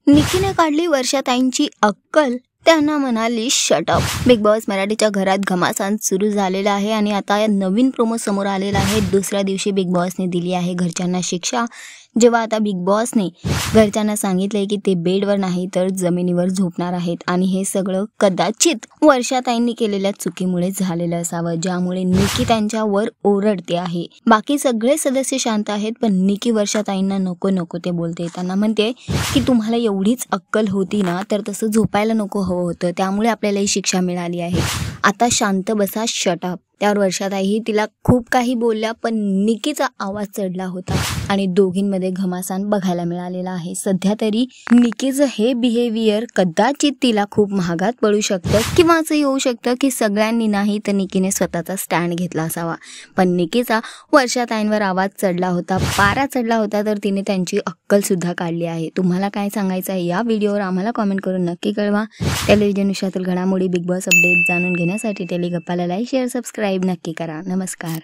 निकीने काढली वर्षाताईंची अक्कल, त्यांना म्हणाली शट अप। बिग बॉस मराठीच्या घरात घमासान सुरू झालेला आहे आणि आता नवीन प्रोमो समोर आलेला आहे। दुसऱ्या दिवशी बिग बॉसने दिली आहे घरच्यांना शिक्षा, जेव्हा आता बिग बॉसने घरच्यांना सांगितले की ते बेडवर नाही तर जमिनीवर झोपणार आहेत आणि हे सगळं कदाचित वर्षाताईंनी केलेल्या चुकीमुळे झालेलं असावं, ज्यामुळे निकी त्यांच्यावर ओरडते आहे। बाकी सगळे सदस्य शांत आहेत, पण निकी वर्षाताईंना नको नको ते बोलते। त्यांना म्हणते की तुम्हाला एवढीच अक्कल होती ना तर तसं झोपायला नको हवं होतं, त्यामुळे आपल्याला ही शिक्षा मिळाली आहे। आता शांत बसा, शट अप। त्यावर वर्षाताईही तिला खूप काही बोलल्या, पण निकीचा आवाज चढला होता आणि दोघींमध्ये घमासान बघायला मिळालेला आहे। सध्या तरी निकीचं हे बिहेवियर कदाचित तिला खूप महागात पडू शकतं, किंवा असं येऊ शकतं की सगळ्यांनी नाही तर निकीने स्वतःचा स्टँड घेतला असावा। पण निकीचा वर्षाताईंवर आवाज चढला होता, पारा चढला होता, तर तिने त्यांची अक्कल सुद्धा काढली आहे। तुम्हाला काय सांगायचं आहे या व्हिडिओवर आम्हाला कमेंट करून नक्की कळवा। टेलिव्हिजन विश्वातील घडामोडी, बिग बॉस अपडेट जाणून घेण्यासाठी टेलिगप्पाला लाईक, शेअर, सबस्क्राईब नक्की करा। नमस्कार।